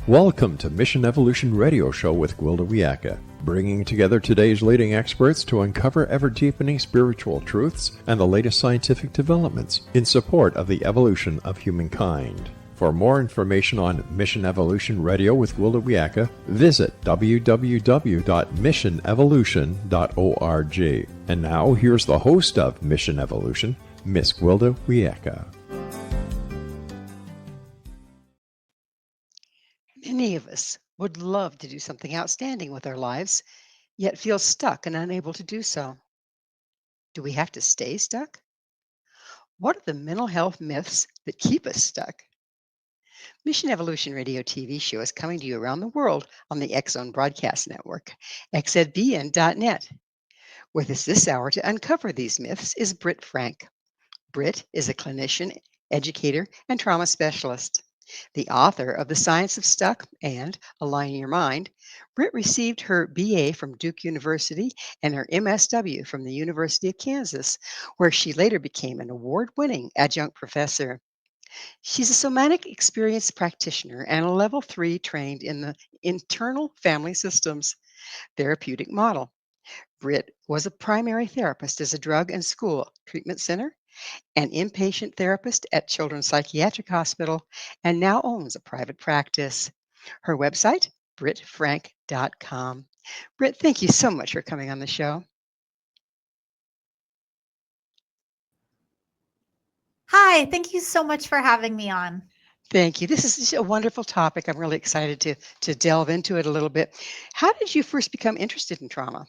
Welcome to Mission Evolution Radio Show with Gwilda Wiyaka, bringing together today's leading experts to uncover ever-deepening spiritual truths and the latest scientific developments in support of the evolution of humankind. For more information on Mission Evolution Radio with Gwilda Wiyaka, visit www.missionevolution.org. And now, here's the host of Mission Evolution, Miss Gwilda Wiyaka. Many of us would love to do something outstanding with our lives, yet feel stuck and unable to do so. Do we have to stay stuck? What are the mental health myths that keep us stuck? Mission Evolution Radio TV show is coming to you around the world on the X-Zone Broadcast Network, xzbn.net. With us this hour to uncover these myths is Britt Frank. Britt is a clinician, educator, and trauma specialist. The author of The Science of Stuck and Align Your Mind, Britt received her BA from Duke University and her MSW from the University of Kansas, where she later became an award-winning adjunct professor. She's a somatic experience practitioner and a level 3 trained in the internal family systems therapeutic model. Britt was a primary therapist as a drug and school treatment center, an inpatient therapist at Children's Psychiatric Hospital, and now owns a private practice. Her website, brittfrank.com. Britt, thank you so much for coming on the show. Hi, thank you so much for having me on. Thank you. This is a wonderful topic. I'm really excited to delve into it a little bit. How did you first become interested in trauma?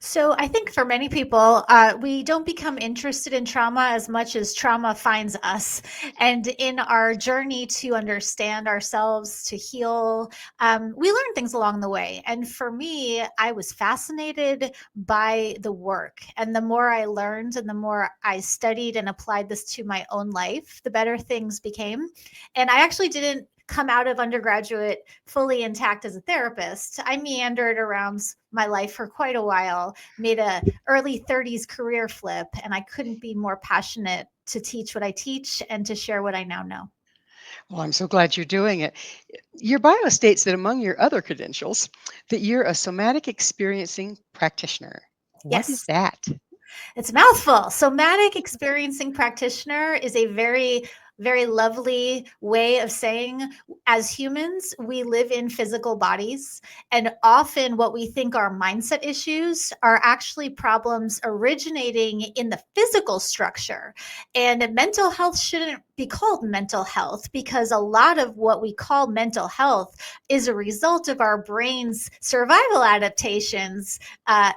So I think for many people, we don't become interested in trauma as much as trauma finds us. And in our journey to understand ourselves, to heal, we learn things along the way. And for me, I was fascinated by the work. And the more I learned and the more I studied and applied this to my own life, the better things became. And I actually didn't come out of undergraduate fully intact as a therapist. I meandered around my life for quite a while, made a early 30s career flip, and I couldn't be more passionate to teach what I teach and to share what I now know. Well, I'm so glad you're doing it. Your bio states that among your other credentials, that you're a somatic experiencing practitioner. What is that? It's a mouthful. Somatic experiencing practitioner is a very lovely way of saying, as humans, we live in physical bodies, and often what we think are mindset issues are actually problems originating in the physical structure. And mental health shouldn't be called mental health, because a lot of what we call mental health is a result of our brain's survival adaptations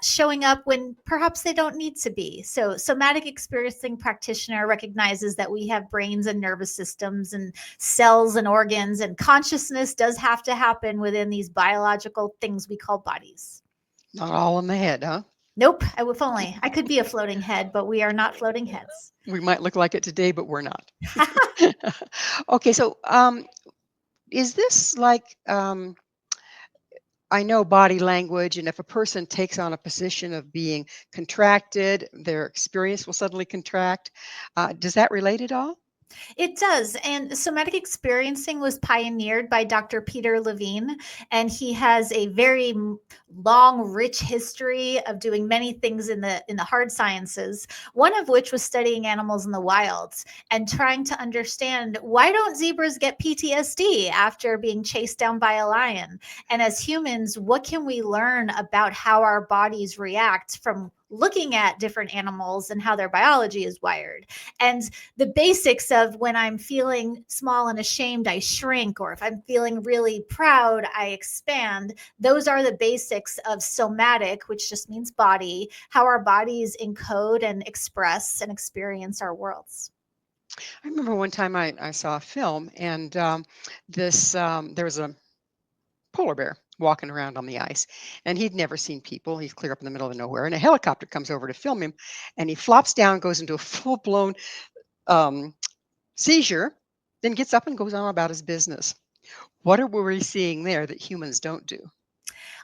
showing up when perhaps they don't need to be. So somatic experiencing practitioner recognizes that we have brains and nervous systems and cells and organs, and consciousness does have to happen within these biological things we call bodies. Not all in the head, huh? Nope. If only. I could be a floating head, but we are not floating heads. We might look like it today, but we're not. Okay, so is this like, I know body language, and if a person takes on a position of being contracted, their experience will suddenly contract. Does that relate at all? It does. And somatic experiencing was pioneered by Dr. Peter Levine, and he has a very long, rich history of doing many things in the hard sciences, one of which was studying animals in the wild and trying to understand, why don't zebras get PTSD after being chased down by a lion? And as humans, what can we learn about how our bodies react from looking at different animals and how their biology is wired? And the basics of, when I'm feeling small and ashamed, I shrink, or if I'm feeling really proud, I expand. Those are the basics of somatic, which just means body, how our bodies encode and express and experience our worlds. I remember one time I saw a film, and there was a polar bear walking around on the ice, and he'd never seen people. He's clear up in the middle of nowhere, and a helicopter comes over to film him, and he flops down, goes into a full-blown seizure, then gets up and goes on about his business. What are we seeing there that humans don't do?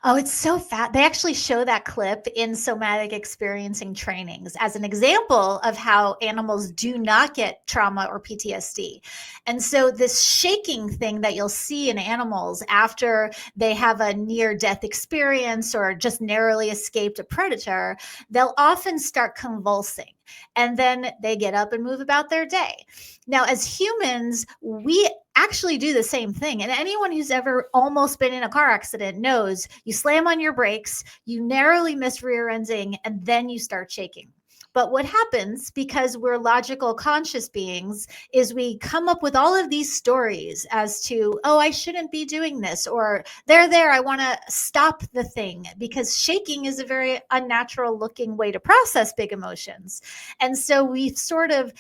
Oh, it's so fat. They actually show that clip in somatic experiencing trainings as an example of how animals do not get trauma or PTSD. And so this shaking thing that you'll see in animals after they have a near death experience or just narrowly escaped a predator, they'll often start convulsing and then they get up and move about their day. Now, as humans, we actually do the same thing. And anyone who's ever almost been in a car accident knows you slam on your brakes, you narrowly miss rear ending, and then you start shaking. But what happens, because we're logical, conscious beings, is we come up with all of these stories as to, oh, I shouldn't be doing this, or there, I want to stop the thing, because shaking is a very unnatural looking way to process big emotions. And so we've sort of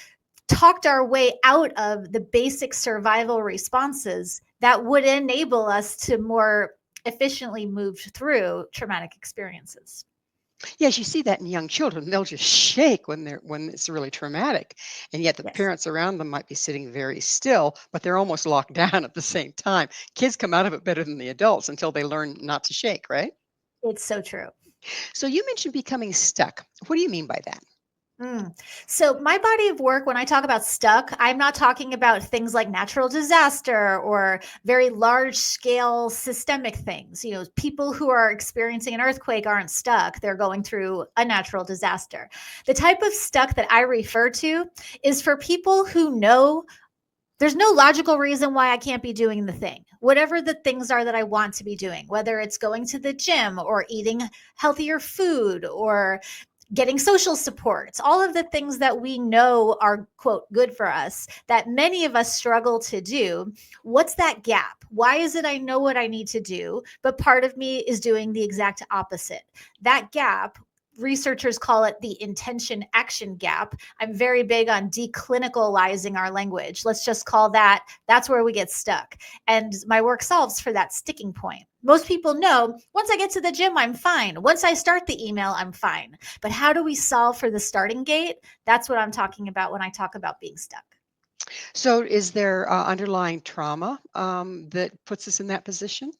talked our way out of the basic survival responses that would enable us to more efficiently move through traumatic experiences. Yes, you see that in young children. They'll just shake when it's really traumatic. And yet the Yes, parents around them might be sitting very still, but they're almost locked down at the same time. Kids come out of it better than the adults until they learn not to shake, right? it's so true. So you mentioned becoming stuck. What do you mean by that? So my body of work, when I talk about stuck, I'm not talking about things like natural disaster or very large scale systemic things. You know, people who are experiencing an earthquake aren't stuck. They're going through a natural disaster. The type of stuck that I refer to is for people who know there's no logical reason why I can't be doing the thing. Whatever the things are that I want to be doing, whether it's going to the gym or eating healthier food or getting social supports, all of the things that we know are, quote, good for us, that many of us struggle to do. What's that gap? Why is it I know what I need to do, but part of me is doing the exact opposite? That gap, researchers call it the intention action gap. I'm very big on declinicalizing our language. Let's just call that's where we get stuck. And my work solves for that sticking point. Most people know once I get to the gym, I'm fine. Once I start the email, I'm fine. But how do we solve for the starting gate? That's what I'm talking about when I talk about being stuck. So is there underlying trauma that puts us in that position?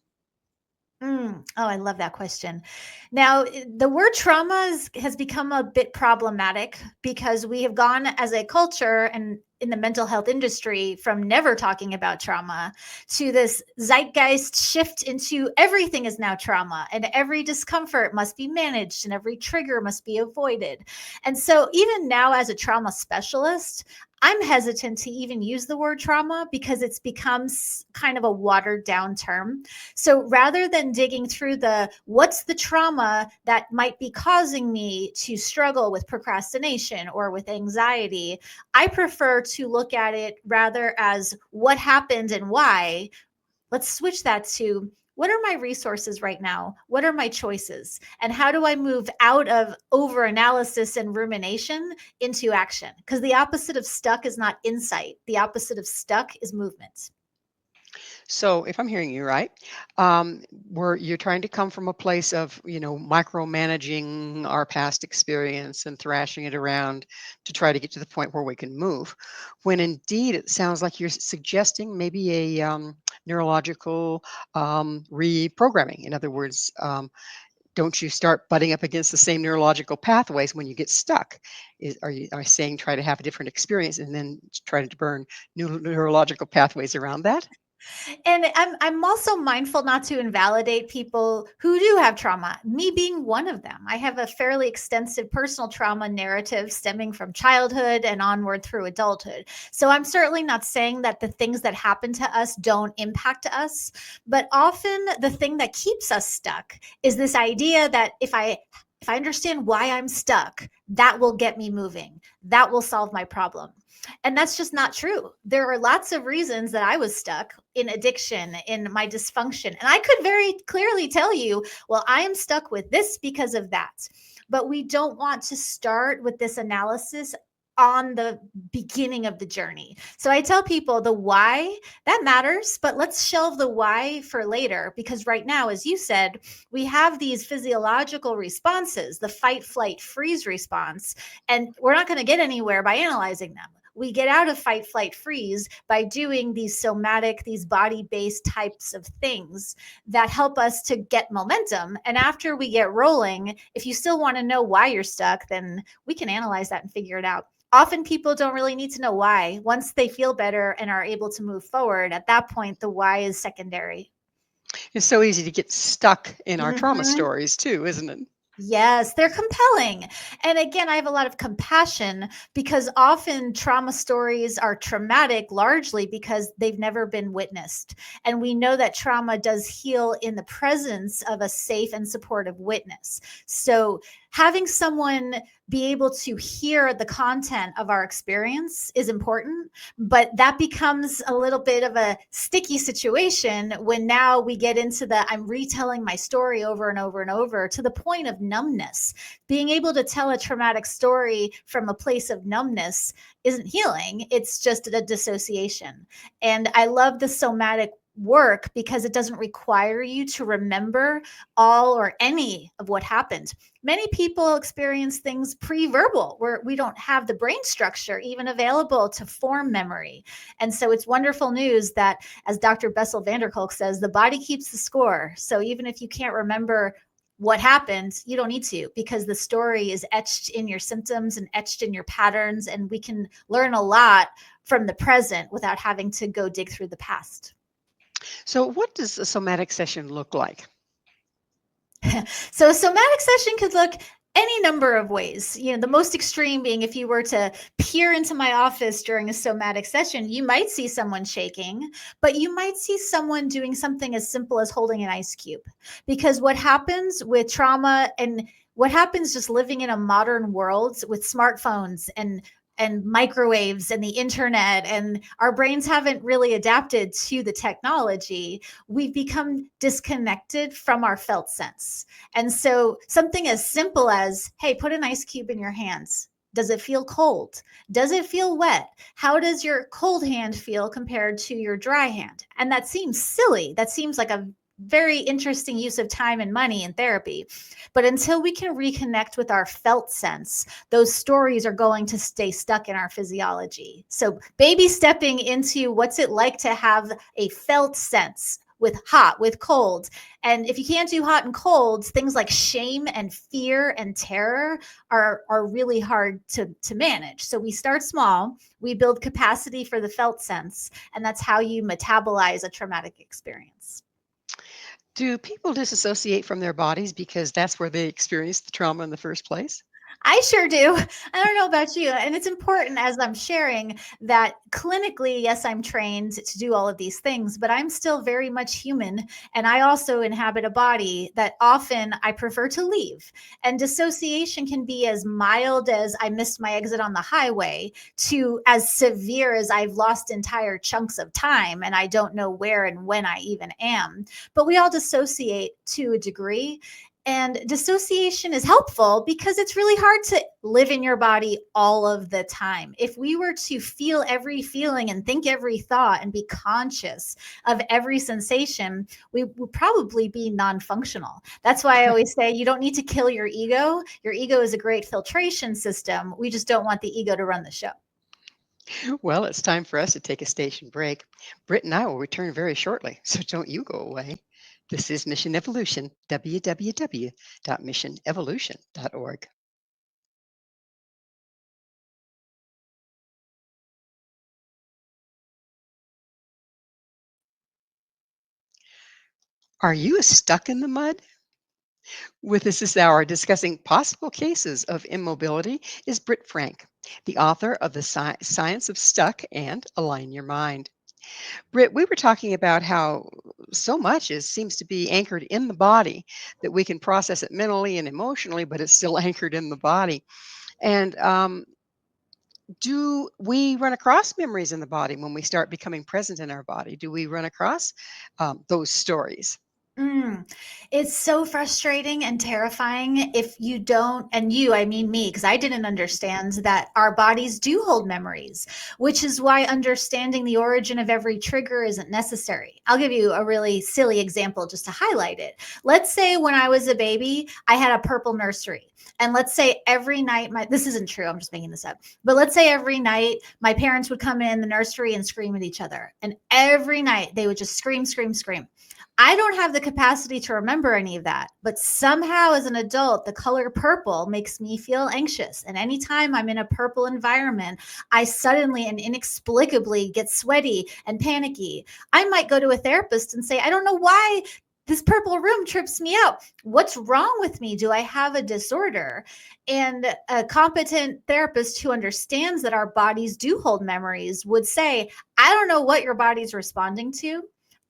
Oh, I love that question. Now, the word trauma has become a bit problematic because we have gone as a culture and in the mental health industry from never talking about trauma to this zeitgeist shift into everything is now trauma and every discomfort must be managed and every trigger must be avoided. And so even now as a trauma specialist, I'm hesitant to even use the word trauma because it's become kind of a watered down term. So rather than digging through what's the trauma that might be causing me to struggle with procrastination or with anxiety, I prefer to look at it rather as what happened and why. Let's switch that to what are my resources right now? What are my choices? And how do I move out of over-analysis and rumination into action? Because the opposite of stuck is not insight. The opposite of stuck is movement. So, if I'm hearing you right, where you're trying to come from a place of, micromanaging our past experience and thrashing it around to try to get to the point where we can move, when indeed it sounds like you're suggesting maybe a neurological reprogramming. In other words, don't you start butting up against the same neurological pathways when you get stuck? Are you saying try to have a different experience and then try to burn new neurological pathways around that? And I'm also mindful not to invalidate people who do have trauma, me being one of them. I have a fairly extensive personal trauma narrative stemming from childhood and onward through adulthood. So I'm certainly not saying that the things that happen to us don't impact us, but often the thing that keeps us stuck is this idea that if I understand why I'm stuck, that will get me moving. That will solve my problem. And that's just not true. There are lots of reasons that I was stuck in addiction, in my dysfunction. And I could very clearly tell you, well, I am stuck with this because of that. But we don't want to start with this analysis on the beginning of the journey. So I tell people the why, that matters, but let's shelve the why for later, because right now, as you said, we have these physiological responses, the fight, flight, freeze response, and we're not going to get anywhere by analyzing them. we get out of fight, flight, freeze by doing these somatic, these body-based types of things that help us to get momentum. And after we get rolling, if you still want to know why you're stuck, then we can analyze that and figure it out. Often people don't really need to know why. Once they feel better and are able to move forward, at that point, the why is secondary. It's so easy to get stuck in our trauma Mhm. stories too, isn't it? Yes, they're compelling. And again, I have a lot of compassion because often trauma stories are traumatic largely because they've never been witnessed. And we know that trauma does heal in the presence of a safe and supportive witness. So having someone be able to hear the content of our experience is important, but that becomes a little bit of a sticky situation when now we get into the I'm retelling my story over and over and over to the point of numbness. Being able to tell a traumatic story from a place of numbness isn't healing, it's just a dissociation. And I love the somatic work because it doesn't require you to remember all or any of what happened. Many people experience things pre-verbal where we don't have the brain structure even available to form memory. And so it's wonderful news that, as Dr. Bessel van der Kolk says, the body keeps the score. So even if you can't remember what happened, you don't need to, because the story is etched in your symptoms and etched in your patterns, and we can learn a lot from the present without having to go dig through the past. So what does a somatic session look like? So a somatic session could look any number of ways. The most extreme being if you were to peer into my office during a somatic session, you might see someone shaking, but you might see someone doing something as simple as holding an ice cube. Because what happens with trauma and what happens just living in a modern world with smartphones and microwaves and the internet, and our brains haven't really adapted to the technology, we've become disconnected from our felt sense. And so something as simple as, hey, put an ice cube in your hands. Does it feel cold? Does it feel wet? How does your cold hand feel compared to your dry hand? And that seems silly. That seems like a very interesting use of time and money in therapy. But until we can reconnect with our felt sense, those stories are going to stay stuck in our physiology. So baby stepping into what's it like to have a felt sense with hot, with cold. And if you can't do hot and cold, things like shame and fear and terror are really hard to manage. So we start small, we build capacity for the felt sense, and that's how you metabolize a traumatic experience. Do people disassociate from their bodies because that's where they experienced the trauma in the first place? I sure do. I don't know about you. And it's important as I'm sharing that clinically, yes, I'm trained to do all of these things, but I'm still very much human. And I also inhabit a body that often I prefer to leave. And dissociation can be as mild as I missed my exit on the highway to as severe as I've lost entire chunks of time and I don't know where and when I even am. But we all dissociate to a degree. And dissociation is helpful because it's really hard to live in your body all of the time. If we were to feel every feeling and think every thought and be conscious of every sensation, we would probably be non-functional. That's why I always say you don't need to kill your ego. Your ego is a great filtration system. We just don't want the ego to run the show. Well, it's time for us to take a station break. Britt and I will return very shortly, so don't you go away. This is Mission Evolution, www.missionevolution.org. Are you stuck in the mud? With us this hour discussing possible cases of immobility is Britt Frank, the author of The Science of Stuck and Align Your Mind. Britt, we were talking about how so much seems to be anchored in the body, that we can process it mentally and emotionally, but it's still anchored in the body. And do we run across memories in the body when we start becoming present in our body? Do we run across those stories? Mm. It's so frustrating and terrifying if you don't, and you, I mean me, because I didn't understand that our bodies do hold memories, which is why understanding the origin of every trigger isn't necessary. I'll give you a really silly example just to highlight it. Let's say when I was a baby, I had a purple nursery. And let's say every night, this isn't true, I'm just making this up, but let's say every night my parents would come in the nursery and scream at each other. And every night they would just scream, scream, scream. I don't have the capacity to remember any of that, but somehow as an adult, the color purple makes me feel anxious. And anytime I'm in a purple environment, I suddenly and inexplicably get sweaty and panicky. I might go to a therapist and say, I don't know why this purple room trips me out. What's wrong with me? Do I have a disorder? And a competent therapist who understands that our bodies do hold memories would say, I don't know what your body's responding to.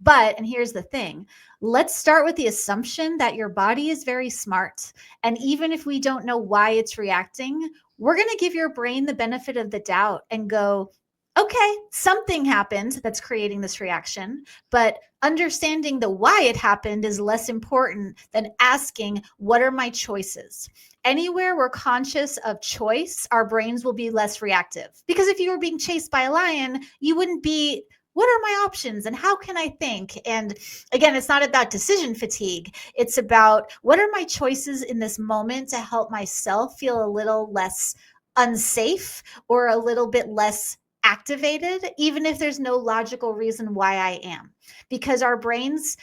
But, and here's the thing, let's start with the assumption that your body is very smart. And even if we don't know why it's reacting, we're going to give your brain the benefit of the doubt and go, okay, something happened that's creating this reaction, but understanding the why it happened is less important than asking, what are my choices? Anywhere we're conscious of choice, our brains will be less reactive. Because if you were being chased by a lion, you wouldn't be, what are my options and how can I think? And again, it's not about decision fatigue. It's about what are my choices in this moment to help myself feel a little less unsafe or a little bit less activated, even if there's no logical reason why I am. Because our brains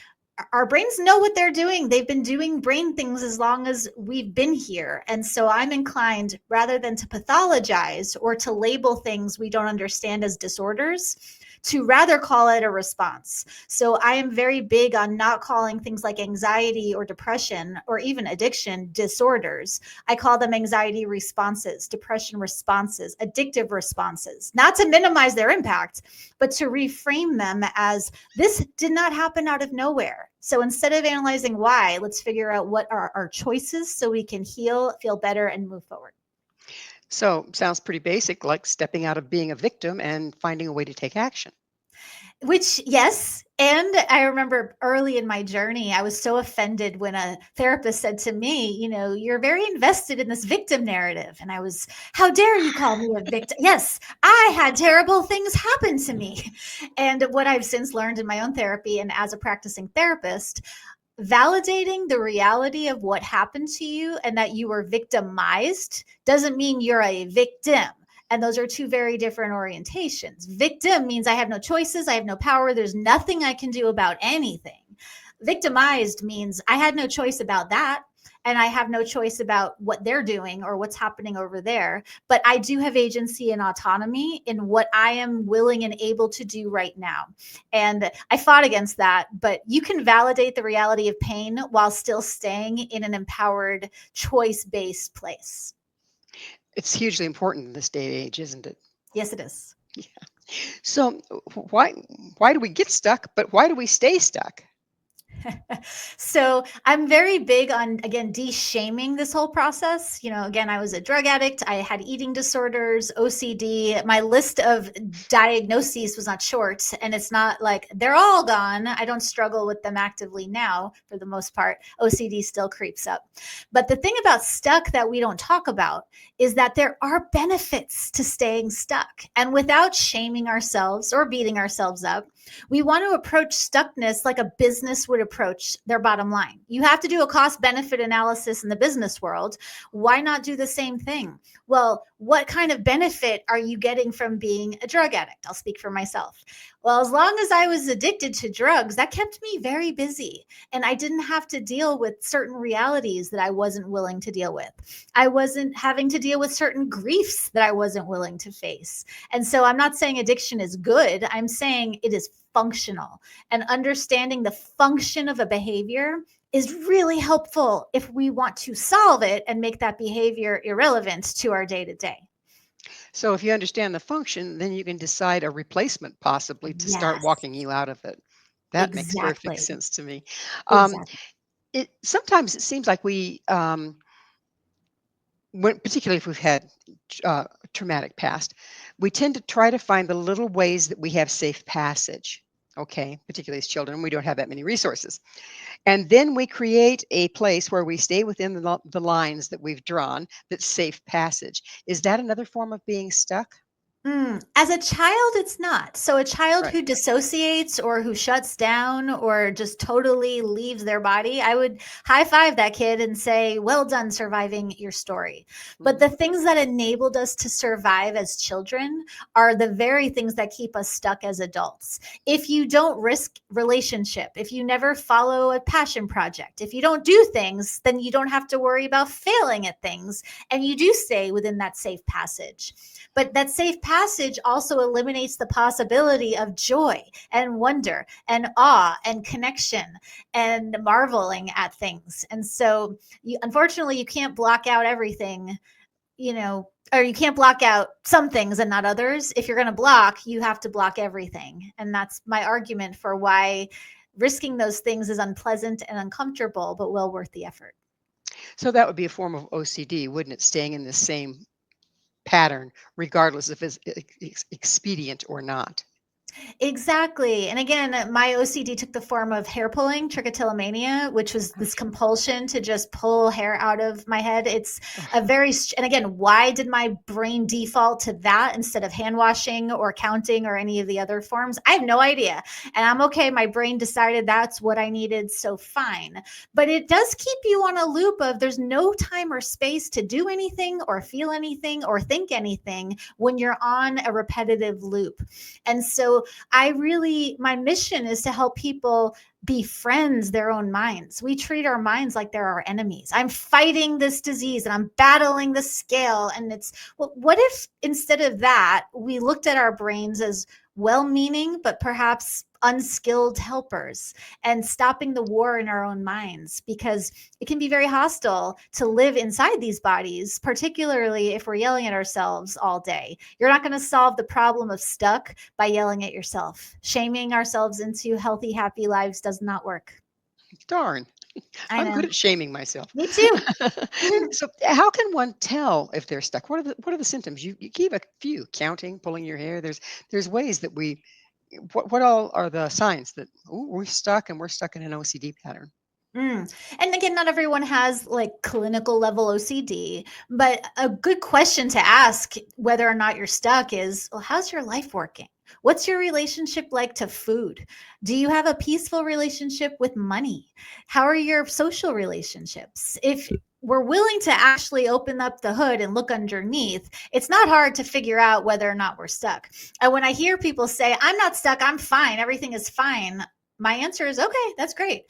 know what they're doing. They've been doing brain things as long as we've been here. And so I'm inclined, rather than to pathologize or to label things we don't understand as disorders, to rather call it a response. So I am very big on not calling things like anxiety or depression or even addiction disorders. I call them anxiety responses, depression responses, addictive responses, not to minimize their impact, but to reframe them as this did not happen out of nowhere. So instead of analyzing why, let's figure out what are our choices so we can heal, feel better, and move forward. So, sounds pretty basic, like stepping out of being a victim and finding a way to take action. Which, yes. And I remember early in my journey, I was so offended when a therapist said to me, you're very invested in this victim narrative. And I was, how dare you call me a victim? Yes, I had terrible things happen to me. And what I've since learned in my own therapy and as a practicing therapist, validating the reality of what happened to you and that you were victimized doesn't mean you're a victim. And those are two very different orientations. Victim means I have no choices, I have no power, there's nothing I can do about anything. Victimized means I had no choice about that, and I have no choice about what they're doing or what's happening over there. But I do have agency and autonomy in what I am willing and able to do right now. And I fought against that, but you can validate the reality of pain while still staying in an empowered, choice-based place. It's hugely important in this day and age, isn't it? Yes, it is. Yeah. So why do we get stuck, but why do we stay stuck? So I'm very big on, again, de-shaming this whole process. Again, I was a drug addict. I had eating disorders, OCD. My list of diagnoses was not short, and it's not like they're all gone. I don't struggle with them actively now for the most part. OCD still creeps up. But the thing about stuck that we don't talk about is that there are benefits to staying stuck. And without shaming ourselves or beating ourselves up, we want to approach stuckness like a business would approach their bottom line. You have to do a cost benefit analysis in the business world. Why not do the same thing? Well, what kind of benefit are you getting from being a drug addict? I'll speak for myself. Well, as long as I was addicted to drugs, that kept me very busy. And I didn't have to deal with certain realities that I wasn't willing to deal with. I wasn't having to deal with certain griefs that I wasn't willing to face. And so I'm not saying addiction is good. I'm saying it is functional. And understanding the function of a behavior is really helpful if we want to solve it and make that behavior irrelevant to our day-to-day. So if you understand the function, then you can decide a replacement possibly to start walking you out of it. That makes perfect sense to me. Sometimes it seems like we, particularly if we've had traumatic past, we tend to try to find the little ways that we have safe passage. Okay, particularly as children, we don't have that many resources. And then we create a place where we stay within the lines that we've drawn, that's safe passage. Is that another form of being stuck? As a child, it's not. So a child Right. who dissociates or who shuts down or just totally leaves their body, I would high five that kid and say, well done surviving your story. But Mhm. the things that enabled us to survive as children are the very things that keep us stuck as adults. If you don't risk relationship, if you never follow a passion project, if you don't do things, then you don't have to worry about failing at things. And you do stay within that safe passage. But that safe passage also eliminates the possibility of joy and wonder and awe and connection and marveling at things. And so, unfortunately, you can't block out everything, or you can't block out some things and not others. If you're going to block, you have to block everything. And that's my argument for why risking those things is unpleasant and uncomfortable, but well worth the effort. So that would be a form of OCD, wouldn't it? Staying in the same pattern, regardless if it's expedient or not. Exactly. And again, my OCD took the form of hair pulling, trichotillomania, which was this compulsion to just pull hair out of my head. It's a very, and again, why did my brain default to that instead of hand washing or counting or any of the other forms? I have no idea. And I'm okay. My brain decided that's what I needed. So fine. But it does keep you on a loop of there's no time or space to do anything or feel anything or think anything when you're on a repetitive loop. And so my mission is to help people befriend their own minds. We treat our minds like they're our enemies. I'm fighting this disease and I'm battling the scale. And well, what if instead of that, we looked at our brains as well-meaning, but perhaps unskilled helpers, and stopping the war in our own minds, because it can be very hostile to live inside these bodies, particularly if we're yelling at ourselves all day. You're not going to solve the problem of stuck by yelling at yourself. Shaming ourselves into healthy, happy lives does not work. Darn. I I'm know. good at shaming myself. Me too. So how can one tell if they're stuck? What are the symptoms? You gave a few: counting, pulling your hair. There's ways that we what all are the signs that, ooh, we're stuck and we're stuck in an OCD pattern? And again, not everyone has like clinical level OCD, but a good question to ask whether or not you're stuck is, well, how's your life working? What's your relationship like to food? Do you have a peaceful relationship with money? How are your social relationships? If we're willing to actually open up the hood and look underneath, it's not hard to figure out whether or not we're stuck. And when I hear people say, I'm not stuck, I'm fine, everything is fine, my answer is, okay, that's great.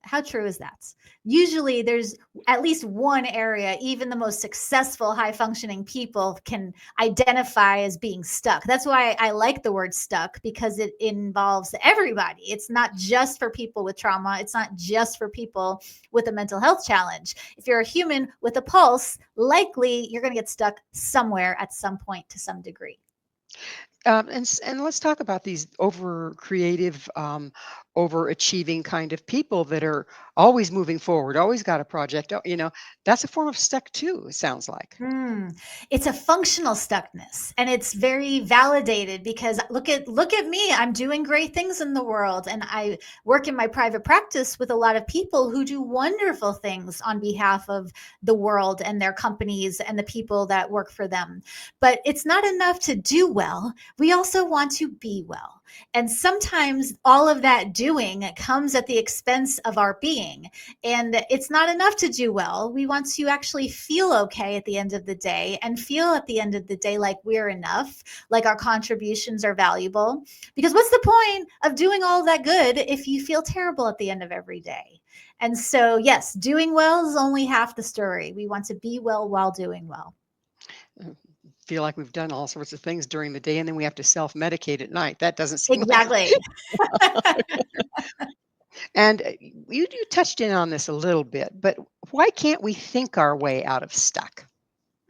How true is that? Usually there's at least one area, even the most successful, high functioning people can identify as being stuck. That's why I like the word stuck, because it involves everybody. It's not just for people with trauma. It's not just for people with a mental health challenge. If you're a human with a pulse, likely you're going to get stuck somewhere at some point to some degree. And let's talk about these over creative, overachieving kind of people that are always moving forward, always got a project. That's a form of stuck too, it sounds like. Mm. It's a functional stuckness, and it's very validated because look at me. I'm doing great things in the world, and I work in my private practice with a lot of people who do wonderful things on behalf of the world and their companies and the people that work for them. But it's not enough to do well. We also want to be well. And sometimes all of that doing comes at the expense of our being. And it's not enough to do well. We want to actually feel okay at the end of the day, and feel at the end of the day like we're enough, like our contributions are valuable. Because what's the point of doing all of that good if you feel terrible at the end of every day? And so, yes, doing well is only half the story. We want to be well while doing well. Uh, Feel like we've done all sorts of things during the day and then we have to self-medicate at night. That doesn't seem like. Exactly. And you touched in on this a little bit, but why can't we think our way out of stuck?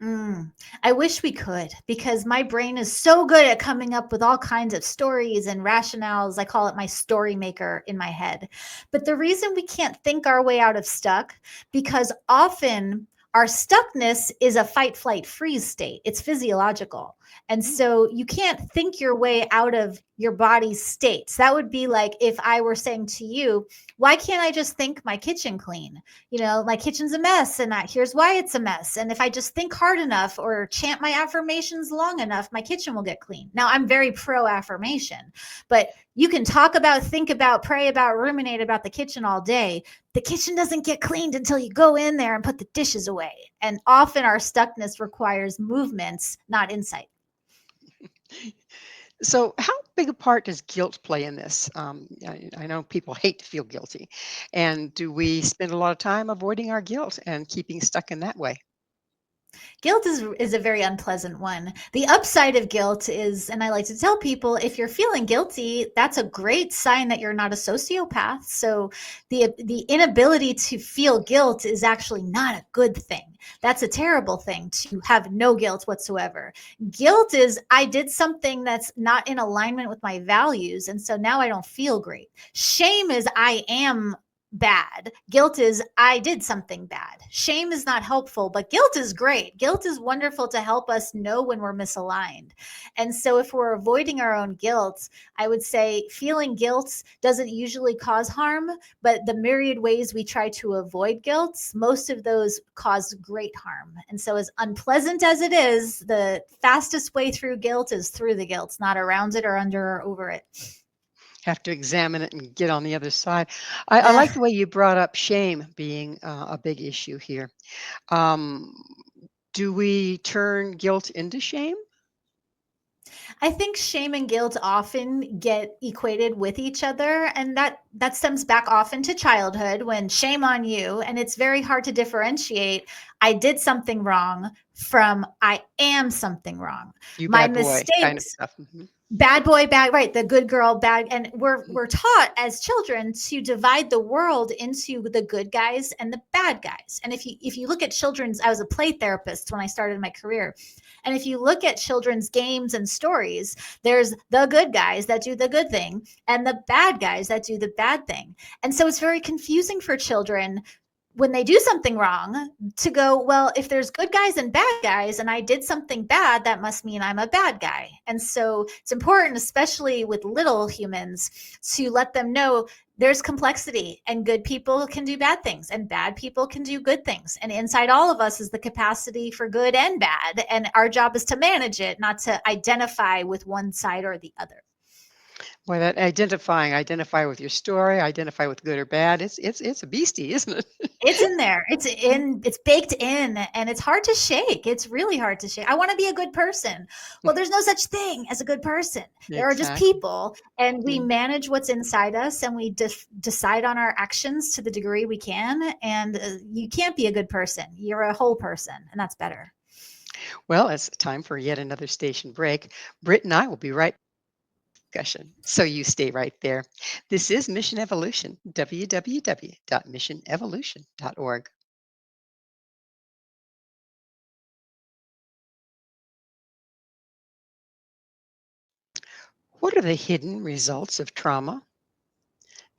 I wish we could, because my brain is so good at coming up with all kinds of stories and rationales. I call it my story maker in my head. But the reason we can't think our way out of stuck, because often our stuckness is a fight, flight, freeze state. It's physiological. And so you can't think your way out of your body's states. That would be like if I were saying to you, why can't I just think my kitchen clean? You know, my kitchen's a mess and here's why it's a mess. And if I just think hard enough or chant my affirmations long enough, my kitchen will get clean. Now, I'm very pro affirmation, but you can talk about, think about, pray about, ruminate about the kitchen all day. The kitchen doesn't get cleaned until you go in there and put the dishes away. And often our stuckness requires movements, not insight. So, how big a part does guilt play in this? I know people hate to feel guilty. And do we spend a lot of time avoiding our guilt and keeping stuck in that way? Guilt is a very unpleasant one. The upside of guilt is, and I like to tell people, if you're feeling guilty, that's a great sign that you're not a sociopath. So the inability to feel guilt is actually not a good thing. That's a terrible thing, to have no guilt whatsoever. Guilt is, I did something that's not in alignment with my values, and so now I don't feel great. Shame is, I am bad. Guilt is, I did something bad. Shame is not helpful, but guilt is great. Guilt is wonderful to help us know when we're misaligned. And so if we're avoiding our own guilt, I would say feeling guilt doesn't usually cause harm, but the myriad ways we try to avoid guilt, most of those cause great harm. And so as unpleasant as it is, the fastest way through guilt is through the guilt, not around it or under or over it. Have to examine it and get on the other side. I like the way you brought up shame being a big issue here. Um, do we turn guilt into shame? I think shame and guilt often get equated with each other, and that stems back often to childhood, when shame on you, and it's very hard to differentiate I did something wrong from I am something wrong. You My bad boy kind of mistakes, stuff. Mhm. bad boy, bad, right, the good girl, bad, and we're taught as children to divide the world into the good guys and the bad guys. And if you look at children's, I was a play therapist when I started my career, and if you look at children's games and stories, there's the good guys that do the good thing and the bad guys that do the bad thing. And so it's very confusing for children when they do something wrong to go, well, if there's good guys and bad guys and I did something bad, that must mean I'm a bad guy. And so it's important, especially with little humans, to let them know there's complexity, and good people can do bad things and bad people can do good things. And inside all of us is the capacity for good and bad. And our job is to manage it, not to identify with one side or the other. Boy, that identify with your story, identify with good or bad. It's a beastie, isn't it? It's in there. It's baked in, and it's hard to shake. It's really hard to shake. I want to be a good person. Well, there's no such thing as a good person. There are just Exactly. people, and we Mm. manage what's inside us, and we decide on our actions to the degree we can. And you can't be a good person. You're a whole person, and that's better. Well, it's time for yet another station break. Britt and I will be right discussion. So you stay right there. This is Mission Evolution, www.missionevolution.org. What are the hidden results of trauma?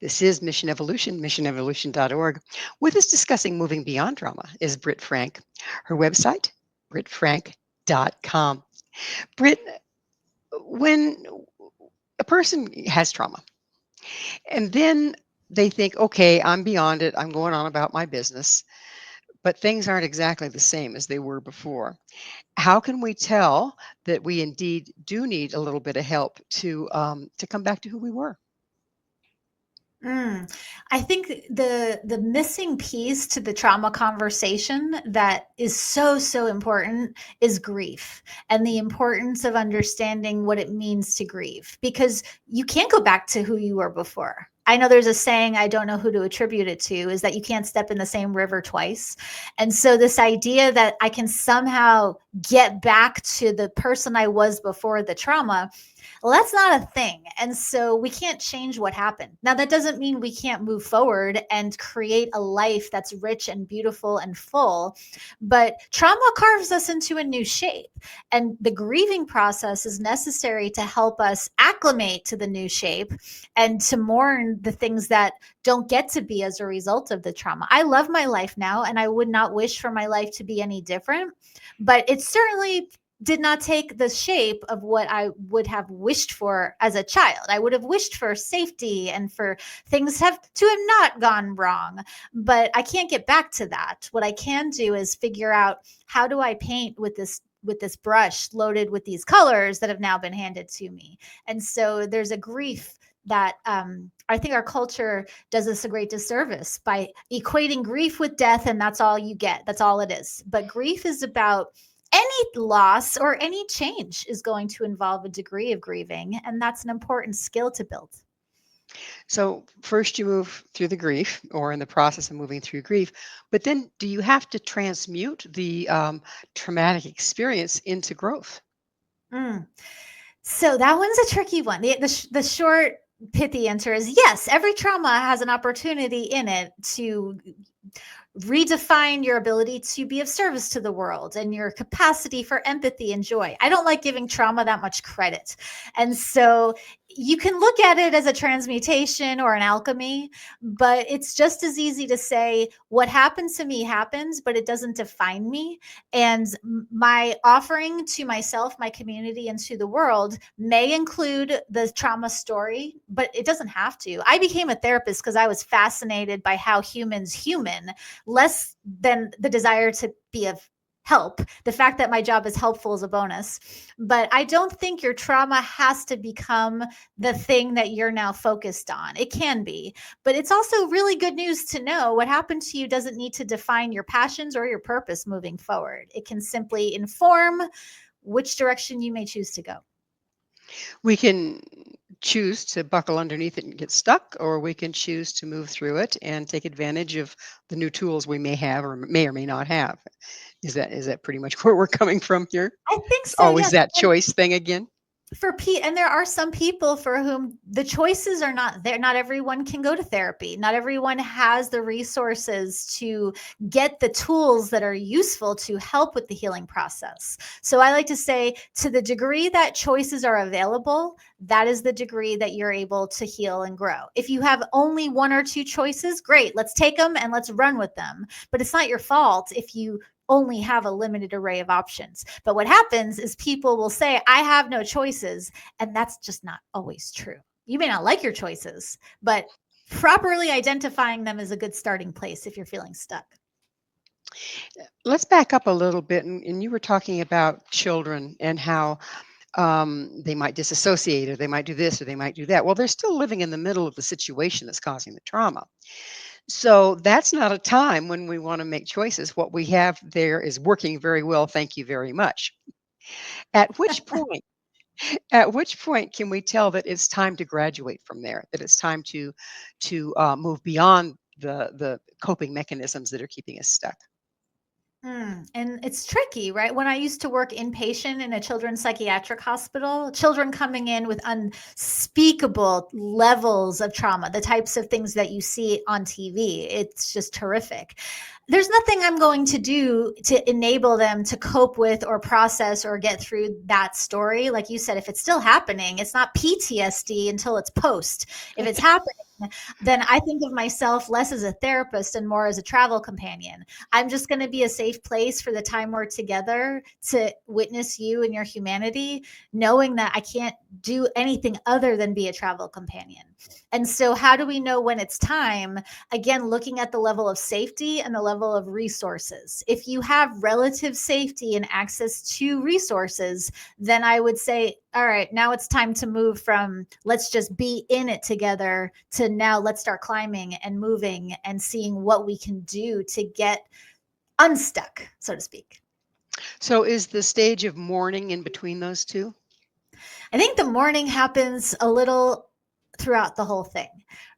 This is Mission Evolution, missionevolution.org. With us discussing moving beyond trauma is Britt Frank. Her website, brittfrank.com. Britt, when a person has trauma and then they think, okay, I'm beyond it, I'm going on about my business, but things aren't exactly the same as they were before. How can we tell that we indeed do need a little bit of help to come back to who we were? Mm. I think the missing piece to the trauma conversation that is so important is grief, and the importance of understanding what it means to grieve, because you can't go back to who you were before. I know there's a saying, I don't know who to attribute it to, is that you can't step in the same river twice. And so this idea that I can somehow get back to the person I was before the trauma, well, that's not a thing. And so we can't change what happened. Now, that doesn't mean we can't move forward and create a life that's rich and beautiful and full, but trauma carves us into a new shape. And the grieving process is necessary to help us acclimate to the new shape and to mourn the things that don't get to be as a result of the trauma. I love my life now, and I would not wish for my life to be any different, but it's certainly did not take the shape of what I would have wished for as a child. I would have wished for safety and for things have not gone wrong, but I can't get back to that. What I can do is figure out, how do I paint with this brush loaded with these colors that have now been handed to me? And so there's a grief that I think our culture does us a great disservice by equating grief with death, and that's all you get. That's all it is. But grief is about any loss or any change is going to involve a degree of grieving, and that's an important skill to build. So first you move through the grief, or in the process of moving through grief, but then do you have to transmute the traumatic experience into growth? Mm. So that one's a tricky one. The short, pithy answer is yes. Every trauma has an opportunity in it to redefine your ability to be of service to the world and your capacity for empathy and joy. I don't like giving trauma that much credit. And so you can look at it as a transmutation or an alchemy, but it's just as easy to say what happened to me happens, but it doesn't define me. And my offering to myself, my community, and to the world may include the trauma story, but it doesn't have to. I became a therapist because I was fascinated by how humans human, less than the desire to be of help. The fact that my job is helpful is a bonus, but I don't think your trauma has to become the thing that you're now focused on. It can be, but it's also really good news to know what happened to you doesn't need to define your passions or your purpose moving forward. It can simply inform which direction you may choose to go. We can choose to buckle underneath it and get stuck, or we can choose to move through it and take advantage of the new tools we may have or may not have. Is that pretty much where we're coming from here? I think It's so, always yes. that choice thing again. And there are some people for whom the choices are not there. Not everyone can go to therapy. Not everyone has the resources to get the tools that are useful to help with the healing process. So I like to say, to the degree that choices are available, that is the degree that you're able to heal and grow. If you have only one or two choices, great, let's take them and let's run with them. But it's not your fault if you only have a limited array of options. But what happens is people will say, I have no choices. And that's just not always true. You may not like your choices, but properly identifying them is a good starting place if you're feeling stuck. Let's back up a little bit. And you were talking about children and how they might disassociate, or they might do this, or they might do that. Well, they're still living in the middle of the situation that's causing the trauma. So that's not a time when we want to make choices. What we have there is working very well. Thank you very much. At which point, at which point can we tell that it's time to graduate from there? That it's time to move beyond the coping mechanisms that are keeping us stuck? And it's tricky, right? When I used to work inpatient in a children's psychiatric hospital, children coming in with unspeakable levels of trauma, the types of things that you see on TV, it's just horrific. There's nothing I'm going to do to enable them to cope with or process or get through that story. Like you said, if it's still happening, it's not PTSD until it's post. If it's happening, then I think of myself less as a therapist and more as a travel companion. I'm just going to be a safe place for the time we're together to witness you and your humanity, knowing that I can't do anything other than be a travel companion. And so how do we know when it's time? Again, looking at the level of safety and the level of resources. If you have relative safety and access to resources, then I would say, all right, now it's time to move from let's just be in it together to now let's start climbing and moving and seeing what we can do to get unstuck, so to speak. So is the stage of mourning in between those two? I think the mourning happens a little throughout the whole thing,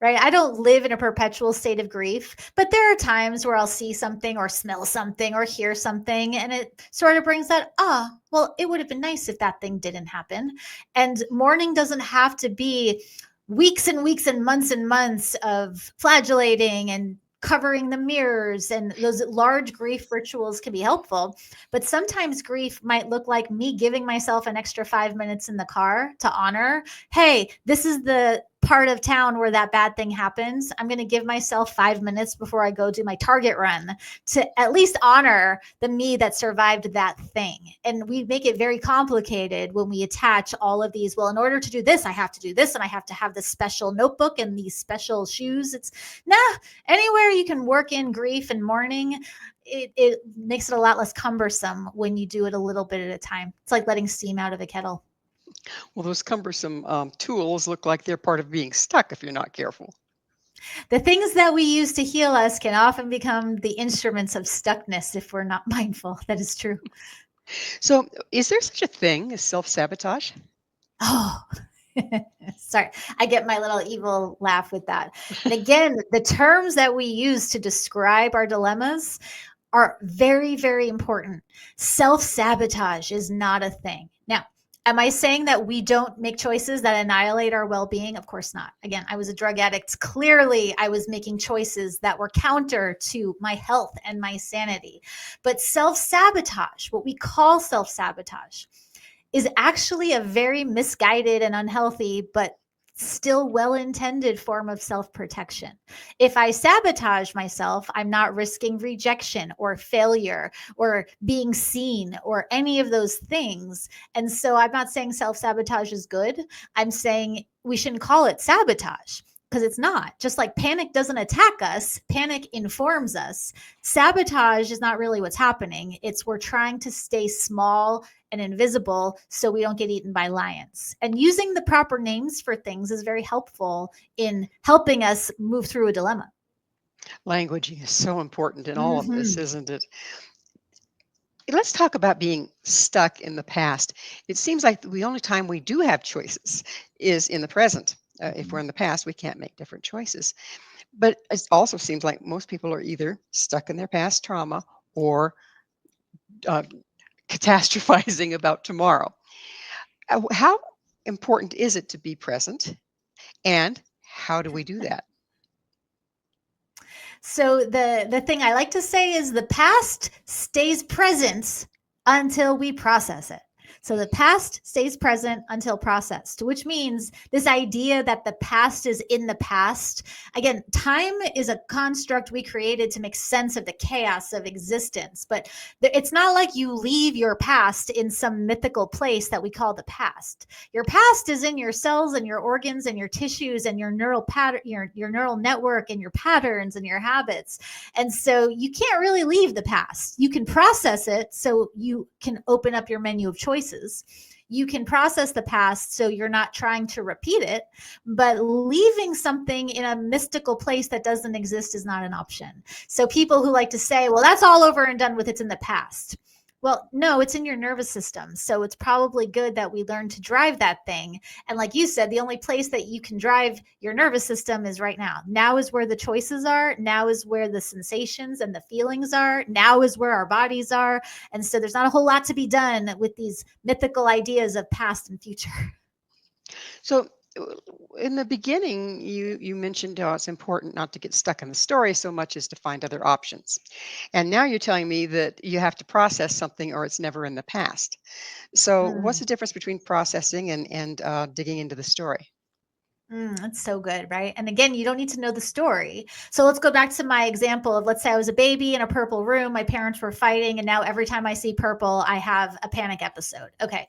right? I don't live in a perpetual state of grief, but there are times where I'll see something or smell something or hear something, and it sort of brings that, well, it would have been nice if that thing didn't happen. And mourning doesn't have to be weeks and weeks and months of flagellating and covering the mirrors, and those large grief rituals can be helpful. But sometimes grief might look like me giving myself an extra 5 minutes in the car to honor, hey, this is the part of town where that bad thing happens, I'm going to give myself 5 minutes before I go do my Target run to at least honor the me that survived that thing. And we make it very complicated when we attach all of these. Well, in order to do this, I have to do this, and I have to have this special notebook and these special shoes. It's anywhere you can work in grief and mourning, it makes it a lot less cumbersome when you do it a little bit at a time. It's like letting steam out of a kettle. Well, those cumbersome tools look like they're part of being stuck if you're not careful. The things that we use to heal us can often become the instruments of stuckness if we're not mindful. That is true. So, is there such a thing as self-sabotage? Oh, sorry. I get my little evil laugh with that. And again, the terms that we use to describe our dilemmas are very, very important. Self-sabotage is not a thing. Now, am I saying that we don't make choices that annihilate our well-being? Of course not. Again, I was a drug addict. Clearly, I was making choices that were counter to my health and my sanity. But self-sabotage, what we call self-sabotage, is actually a very misguided and unhealthy, but still well-intended form of self-protection. If I sabotage myself, I'm not risking rejection or failure or being seen or any of those things. And so I'm not saying self-sabotage is good. I'm saying we shouldn't call it sabotage, because it's not. Just like panic doesn't attack us, panic informs us. Sabotage is not really what's happening. It's we're trying to stay small and invisible so we don't get eaten by lions. And using the proper names for things is very helpful in helping us move through a dilemma. Languaging is so important in all of this, isn't it? Let's talk about being stuck in the past. It seems like the only time we do have choices is in the present. If we're in the past, we can't make different choices. But it also seems like most people are either stuck in their past trauma or catastrophizing about tomorrow. How important is it to be present, and how do we do that? So the thing I like to say is the past stays present until we process it. So the past stays present until processed, which means this idea that the past is in the past. Again, time is a construct we created to make sense of the chaos of existence, but it's not like you leave your past in some mythical place that we call the past. Your past is in your cells and your organs and your tissues and your neural pattern, your neural network and your patterns and your habits. And so you can't really leave the past. You can process it so you can open up your menu of choices. You can process the past so you're not trying to repeat it, but leaving something in a mystical place that doesn't exist is not an option. So people who like to say, well, that's all over and done with, it's in the past. Well, no, it's in your nervous system. So it's probably good that we learn to drive that thing. And like you said, the only place that you can drive your nervous system is right now. Now is where the choices are. Now is where the sensations and the feelings are. Now is where our bodies are. And so there's not a whole lot to be done with these mythical ideas of past and future. So in the beginning, you mentioned how it's important not to get stuck in the story so much as to find other options. And now you're telling me that you have to process something or it's never in the past. So what's the difference between processing and digging into the story? That's so good, right? And again, you don't need to know the story. So let's go back to my example of, let's say I was a baby in a purple room, my parents were fighting, and now every time I see purple, I have a panic episode. Okay.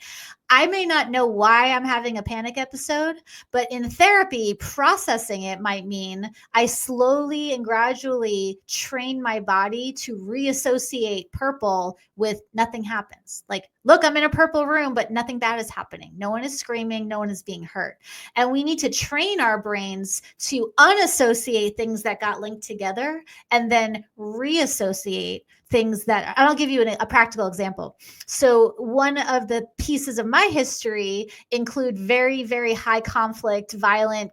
I may not know why I'm having a panic episode, but in therapy, processing it might mean I slowly and gradually train my body to reassociate purple with nothing happens. Like, look, I'm in a purple room, but nothing bad is happening. No one is screaming. No one is being hurt. And we need to train our brains to unassociate things that got linked together and then reassociate things that, and I'll give you a practical example. So one of the pieces of my history include very, very high conflict, violent,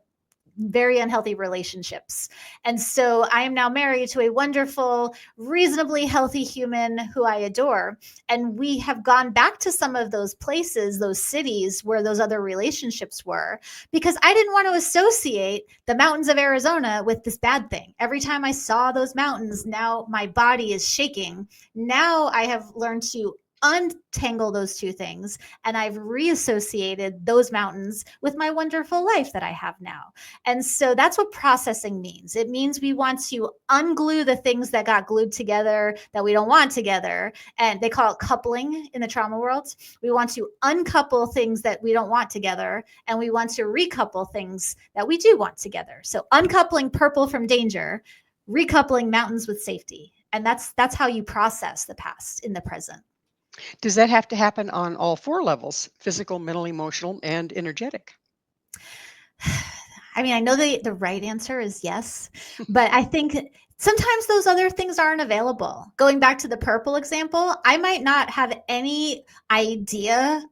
very unhealthy relationships. And so I am now married to a wonderful, reasonably healthy human who I adore. And we have gone back to some of those places, those cities where those other relationships were, because I didn't want to associate the mountains of Arizona with this bad thing. Every time I saw those mountains, now my body is shaking. Now I have learned to untangle those two things, and I've reassociated those mountains with my wonderful life that I have now. And so that's what processing means. It means we want to unglue the things that got glued together that we don't want together. And they call it coupling in the trauma world. We want to uncouple things that we don't want together, and we want to recouple things that we do want together. So uncoupling purple from danger, recoupling mountains with safety. And that's how you process the past in the present. Does that have to happen on all 4 levels: physical, mental, emotional, and energetic? I mean, I know the right answer is yes, but I think sometimes those other things aren't available. Going back to the purple example, I might not have any idea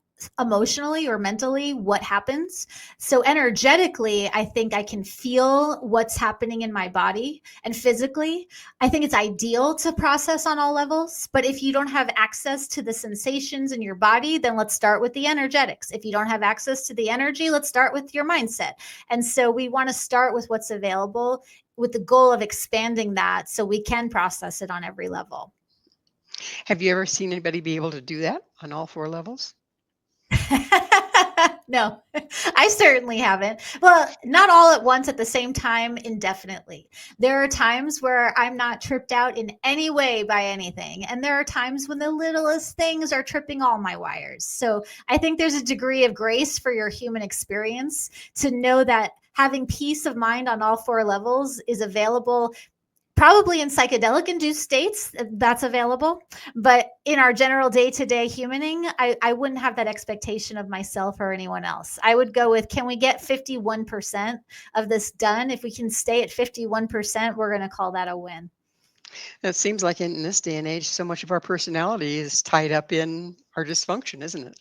emotionally or mentally what happens. So energetically, I think I can feel what's happening in my body, and physically, I think it's ideal to process on all levels. But if you don't have access to the sensations in your body, then let's start with the energetics. If you don't have access to the energy, let's start with your mindset. And so we want to start with what's available with the goal of expanding that so we can process it on every level. Have you ever seen anybody be able to do that on all 4 levels? No, I certainly haven't. Well, not all at once at the same time indefinitely. There are times where I'm not tripped out in any way by anything. And there are times when the littlest things are tripping all my wires. So I think there's a degree of grace for your human experience to know that having peace of mind on all 4 levels is available. Probably in psychedelic induced states, that's available. But in our general day-to-day humaning, I wouldn't have that expectation of myself or anyone else. I would go with, can we get 51% of this done? If we can stay at 51%, we're going to call that a win. It seems like in this day and age, so much of our personality is tied up in our dysfunction, isn't it?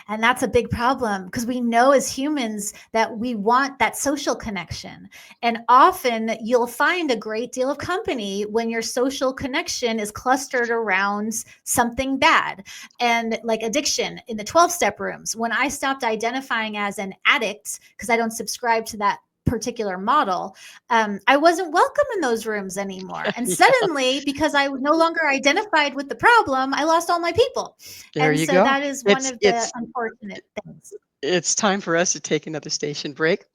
And that's a big problem because we know as humans that we want that social connection. And often you'll find a great deal of company when your social connection is clustered around something bad. And like addiction in the 12-step rooms, when I stopped identifying as an addict, because I don't subscribe to that particular model, I wasn't welcome in those rooms anymore. And suddenly, because I no longer identified with the problem, I lost all my people. There And you so go. that is one of the unfortunate things. It's time for us to take another station break,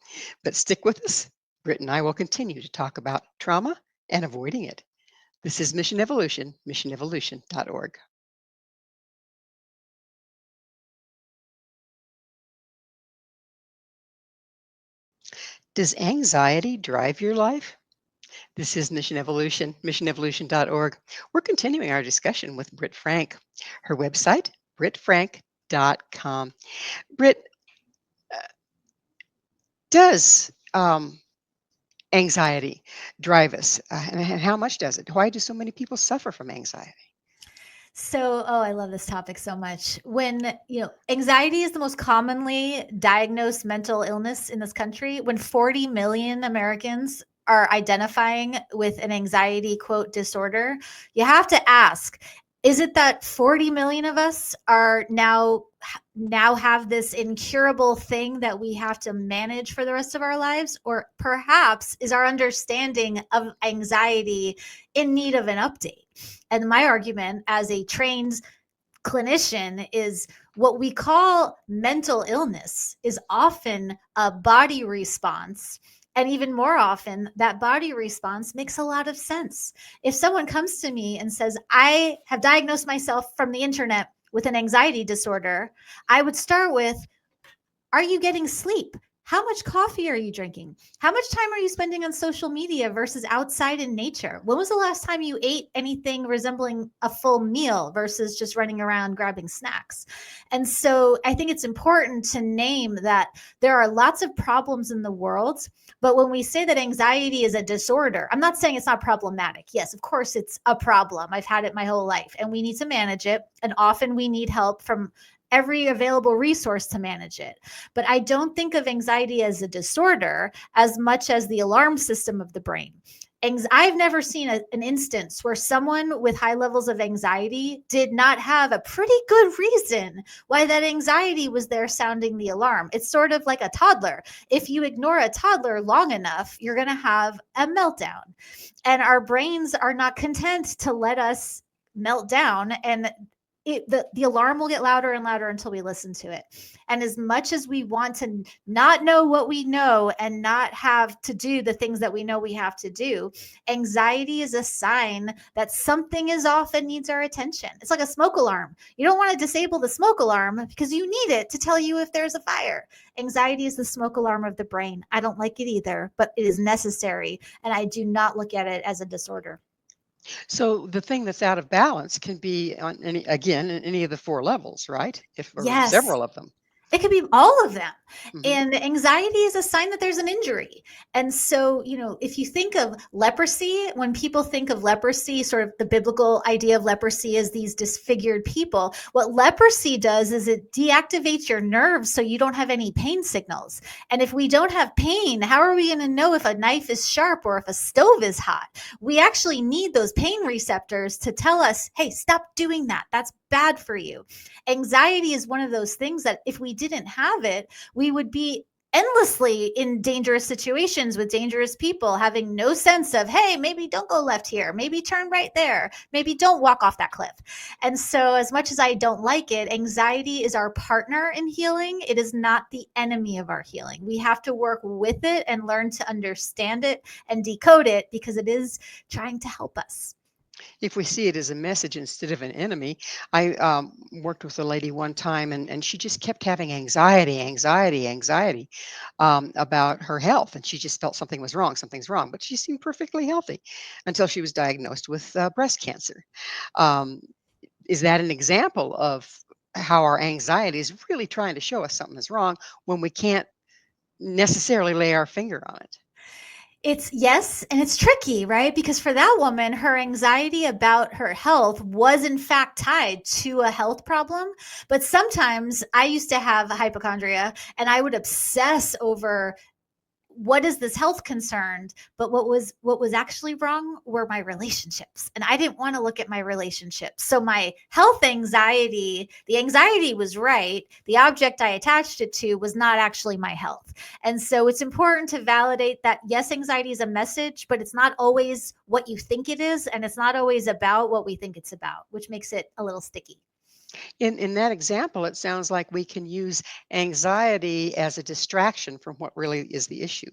but stick with us. Britt and I will continue to talk about trauma and avoiding it. This is Mission Evolution, missionevolution.org. Does anxiety drive your life? This is Mission Evolution, missionevolution.org. We're continuing our discussion with Britt Frank. Her website, brittfrank.com. Britt, does anxiety drive us? And how much does it? Why do so many people suffer from anxiety? So, I love this topic so much. When, anxiety is the most commonly diagnosed mental illness in this country, when 40 million Americans are identifying with an anxiety, quote, disorder, you have to ask, is it that 40 million of us are now have this incurable thing that we have to manage for the rest of our lives? Or perhaps is our understanding of anxiety in need of an update? And my argument as a trained clinician is what we call mental illness is often a body response. And even more often, that body response makes a lot of sense. If someone comes to me and says, I have diagnosed myself from the internet with an anxiety disorder, I would start with, are you getting sleep? How much coffee are you drinking? How much time are you spending on social media versus outside in nature? When was the last time you ate anything resembling a full meal versus just running around grabbing snacks? And so I think it's important to name that there are lots of problems in the world. But when we say that anxiety is a disorder, I'm not saying it's not problematic. Yes, of course, it's a problem. I've had it my whole life and we need to manage it. And often we need help from every available resource to manage it. But I don't think of anxiety as a disorder as much as the alarm system of the brain. I've never seen an instance where someone with high levels of anxiety did not have a pretty good reason why that anxiety was there sounding the alarm. It's sort of like a toddler. If you ignore a toddler long enough, you're going to have a meltdown. And our brains are not content to let us melt down. And the alarm will get louder and louder until we listen to it. And as much as we want to not know what we know and not have to do the things that we know we have to do, anxiety is a sign that something is off and needs our attention. It's like a smoke alarm. You don't want to disable the smoke alarm because you need it to tell you if there's a fire. Anxiety is the smoke alarm of the brain. I don't like it either, but it is necessary. And I do not look at it as a disorder. So the thing that's out of balance can be on in any of the 4 levels, right? Or Yes. several of them. It could be all of them. Mhm. And anxiety is a sign that there's an injury. And so, if you think of leprosy, when people think of leprosy, sort of the biblical idea of leprosy is these disfigured people. What leprosy does is it deactivates your nerves so you don't have any pain signals. And if we don't have pain, how are we going to know if a knife is sharp or if a stove is hot? We actually need those pain receptors to tell us, hey, stop doing that. That's bad for you. Anxiety is one of those things that if we didn't have it, we would be endlessly in dangerous situations with dangerous people, having no sense of, hey, maybe don't go left here, maybe turn right there, maybe don't walk off that cliff. And so as much as I don't like it, anxiety is our partner in healing. It is not the enemy of our healing. We have to work with it and learn to understand it and decode it because it is trying to help us. If we see it as a message instead of an enemy, I worked with a lady one time, and she just kept having anxiety about her health, and she just felt something's wrong, but she seemed perfectly healthy until she was diagnosed with breast cancer. Um, is that an example of how our anxiety is really trying to show us something is wrong when we can't necessarily lay our finger on it? It's yes, and it's tricky, right? Because for that woman, her anxiety about her health was in fact tied to a health problem. But sometimes I used to have a hypochondria and I would obsess over what is this health concerned, but what was actually wrong were my relationships, and I didn't want to look at my relationships. So my health anxiety, the anxiety was right, the object I attached it to was not actually my health. And so it's important to validate that yes, anxiety is a message, but it's not always what you think it is, and it's not always about what we think it's about, which makes it a little sticky. In that example, it sounds like we can use anxiety as a distraction from what really is the issue.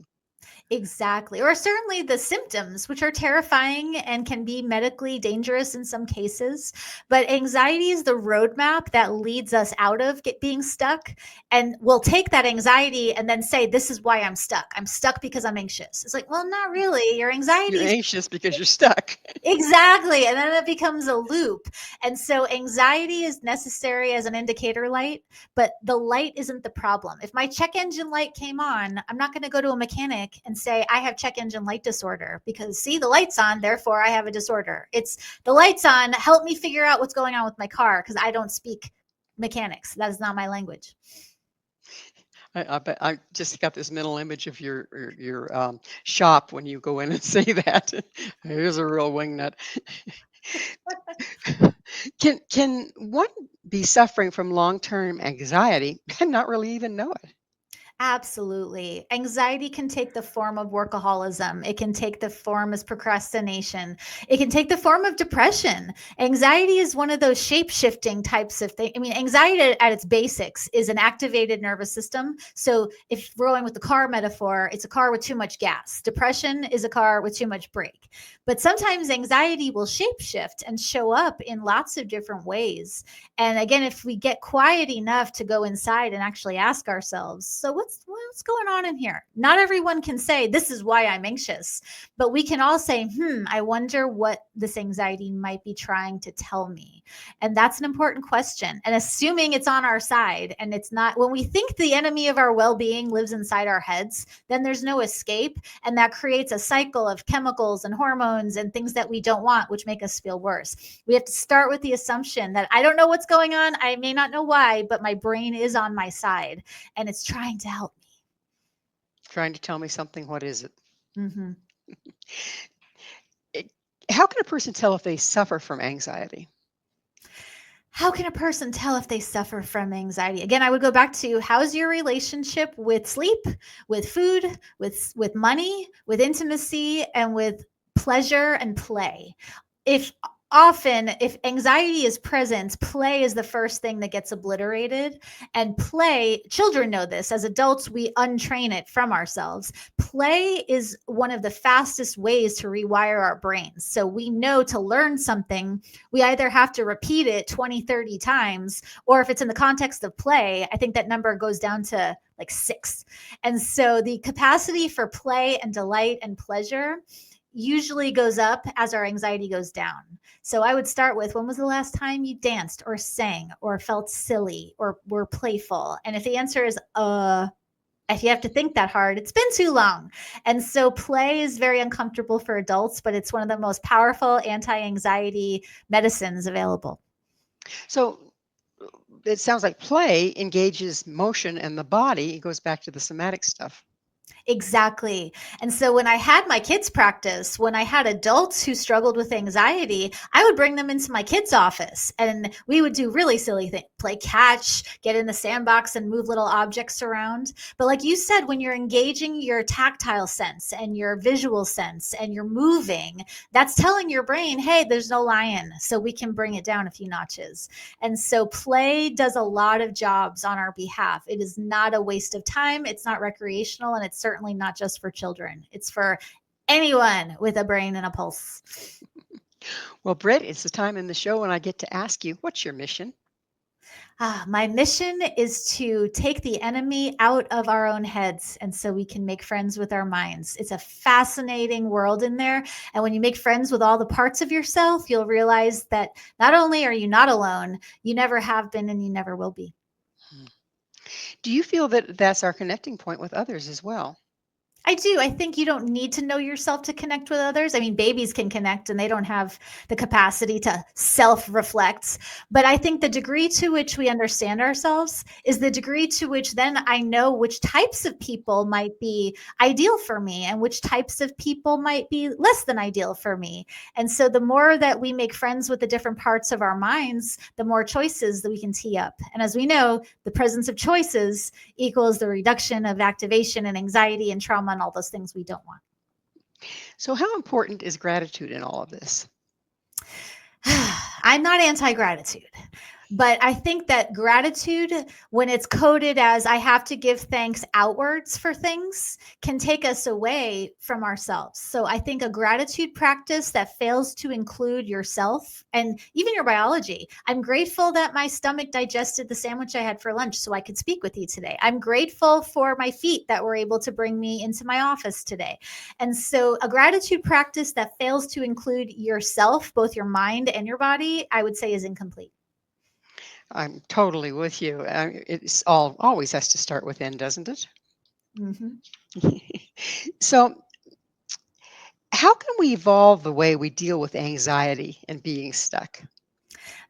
Exactly. Or certainly the symptoms, which are terrifying and can be medically dangerous in some cases. But anxiety is the roadmap that leads us out of being stuck. And we'll take that anxiety and then say, this is why I'm stuck. I'm stuck because I'm anxious. It's like, well, not really. Your anxiety You're is anxious because you're stuck. exactly. And then it becomes a loop. And so anxiety is necessary as an indicator light, but the light isn't the problem. If my check engine light came on, I'm not going to go to a mechanic and say, I have check engine light disorder because see, the light's on, therefore I have a disorder. It's the light's on, help me figure out what's going on with my car because I don't speak mechanics. That is not my language. I just got this mental image of your shop when you go in and say that. Here's a real wingnut. Can one be suffering from long-term anxiety and not really even know it? Absolutely. Anxiety can take the form of workaholism. It can take the form as procrastination. It can take the form of depression. Anxiety is one of those shape-shifting types of things. I mean, anxiety at its basics is an activated nervous system. So if we're going with the car metaphor, it's a car with too much gas. Depression is a car with too much brake. But sometimes anxiety will shapeshift and show up in lots of different ways. And again, if we get quiet enough to go inside and actually ask ourselves, so what's going on in here? Not everyone can say, this is why I'm anxious, but we can all say, I wonder what this anxiety might be trying to tell me. And that's an important question. And assuming it's on our side and it's not, when we think the enemy of our well-being lives inside our heads, then there's no escape. And that creates a cycle of chemicals and hormones and things that we don't want, which make us feel worse. We have to start with the assumption that I don't know what's going on. I may not know why, but my brain is on my side and it's trying to help me. Trying to tell me something. What is it? Mm-hmm. How can a person tell if they suffer from anxiety? How can a person tell if they suffer from anxiety? Again, I would go back to how's your relationship with sleep, with food, with money, with intimacy, and with pleasure and play. If often, if anxiety is present, play is the first thing that gets obliterated. And play, children know this. As adults, we untrain it from ourselves. Play is one of the fastest ways to rewire our brains. So we know to learn something, we either have to repeat it 20, 30 times, or if it's in the context of play, I think that number goes down to like 6. And so the capacity for play and delight and pleasure usually goes up as our anxiety goes down. So I would start with, when was the last time you danced or sang or felt silly or were playful? And if the answer is, if you have to think that hard, it's been too long. And so play is very uncomfortable for adults, but it's one of the most powerful anti-anxiety medicines available. So it sounds like play engages motion and the body. It goes back to the somatic stuff. Exactly. And so when I had my kids practice, when I had adults who struggled with anxiety, I would bring them into my kids' office and we would do really silly things, play catch, get in the sandbox and move little objects around. But like you said, when you're engaging your tactile sense and your visual sense and you're moving, that's telling your brain, hey, there's no lion, so we can bring it down a few notches. And so play does a lot of jobs on our behalf. It is not a waste of time. It's not recreational, and it's certainly not just for children. It's for anyone with a brain and a pulse. Well, Britt, it's the time in the show when I get to ask you, what's your mission? My mission is to take the enemy out of our own heads, and so we can make friends with our minds. It's a fascinating world in there. And when you make friends with all the parts of yourself, you'll realize that not only are you not alone, you never have been and you never will be. Do you feel that that's our connecting point with others as well? I do. I think you don't need to know yourself to connect with others. I mean, babies can connect and they don't have the capacity to self-reflect. But I think the degree to which we understand ourselves is the degree to which then I know which types of people might be ideal for me and which types of people might be less than ideal for me. And so the more that we make friends with the different parts of our minds, the more choices that we can tee up. And as we know, the presence of choices equals the reduction of activation and anxiety and trauma and all those things we don't want. So how important is gratitude in all of this? I'm not anti-gratitude, but I think that gratitude, when it's coded as I have to give thanks outwards for things, can take us away from ourselves. So I think a gratitude practice that fails to include yourself and even your biology. I'm grateful that my stomach digested the sandwich I had for lunch so I could speak with you today. I'm grateful for my feet that were able to bring me into my office today. And so a gratitude practice that fails to include yourself, both your mind and your body, I would say is incomplete. I'm totally with you. It's always has to start within, doesn't it? Mm-hmm. So how can we evolve the way we deal with anxiety and being stuck?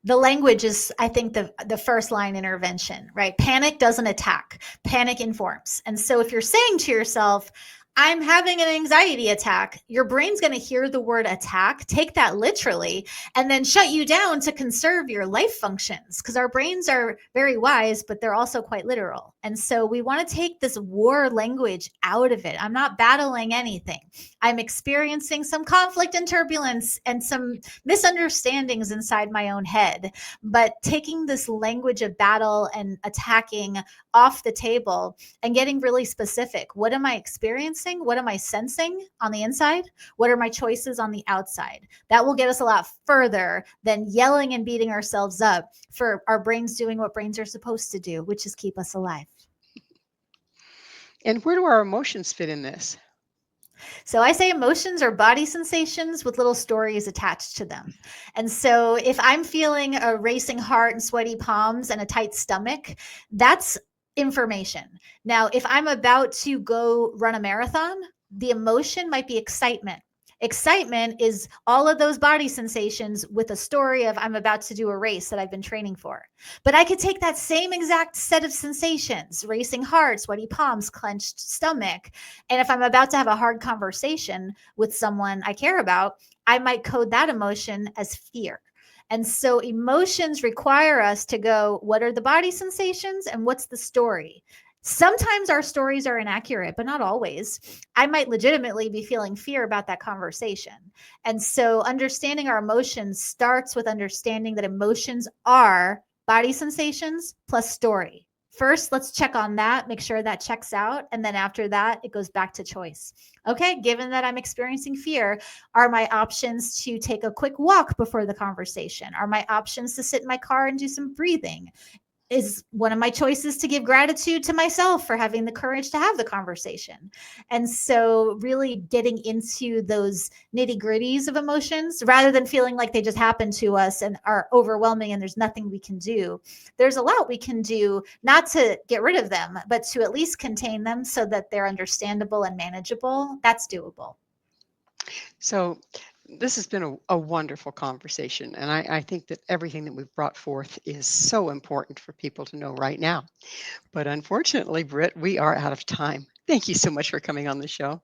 The language is, I think, the first line intervention, right? Panic doesn't attack, panic informs. And so if you're saying to yourself, I'm having an anxiety attack, your brain's going to hear the word attack, take that literally, and then shut you down to conserve your life functions, because our brains are very wise, but they're also quite literal. And so we want to take this war language out of it. I'm not battling anything. I'm experiencing some conflict and turbulence and some misunderstandings inside my own head. But taking this language of battle and attacking off the table and getting really specific. What am I experiencing? What am I sensing on the inside? What are my choices on the outside? That will get us a lot further than yelling and beating ourselves up for our brains doing what brains are supposed to do, which is keep us alive. And where do our emotions fit in this? So I say emotions are body sensations with little stories attached to them. And so if I'm feeling a racing heart and sweaty palms and a tight stomach, that's information. Now, if I'm about to go run a marathon, the emotion might be excitement. Excitement is all of those body sensations with a story of I'm about to do a race that I've been training for. But I could take that same exact set of sensations, racing heart, sweaty palms, clenched stomach. And if I'm about to have a hard conversation with someone I care about, I might code that emotion as fear. And so emotions require us to go, what are the body sensations and what's the story? Sometimes our stories are inaccurate, but not always. I might legitimately be feeling fear about that conversation. And so understanding our emotions starts with understanding that emotions are body sensations plus story. First, let's check on that, make sure that checks out. And then after that, it goes back to choice. Okay, given that I'm experiencing fear, are my options to take a quick walk before the conversation? Are my options to sit in my car and do some breathing? Is one of my choices to give gratitude to myself for having the courage to have the conversation. And so really getting into those nitty-gritties of emotions rather than feeling like they just happen to us and are overwhelming and there's nothing we can do. There's a lot we can do, not to get rid of them, but to at least contain them so that they're understandable and manageable. That's doable. So this has been a wonderful conversation, and I think that everything that we've brought forth is so important for people to know right now. But unfortunately, Britt, we are out of time. Thank you so much for coming on the show.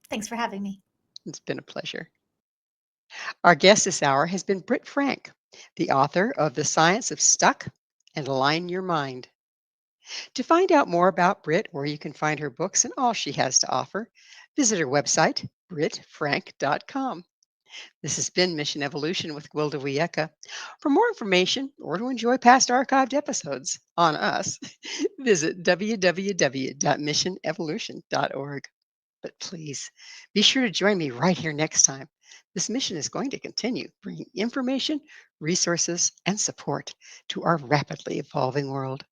Thanks for having me. It's been a pleasure. Our guest this hour has been Britt Frank, the author of The Science of Stuck and Align Your Mind. To find out more about Britt, where you can find her books and all she has to offer, visit her website, brittfrank.com. This has been Mission Evolution with Gwilda Wiyaka. For more information or to enjoy past archived episodes on us, visit www.missionevolution.org. But please be sure to join me right here next time. This mission is going to continue bringing information, resources, and support to our rapidly evolving world.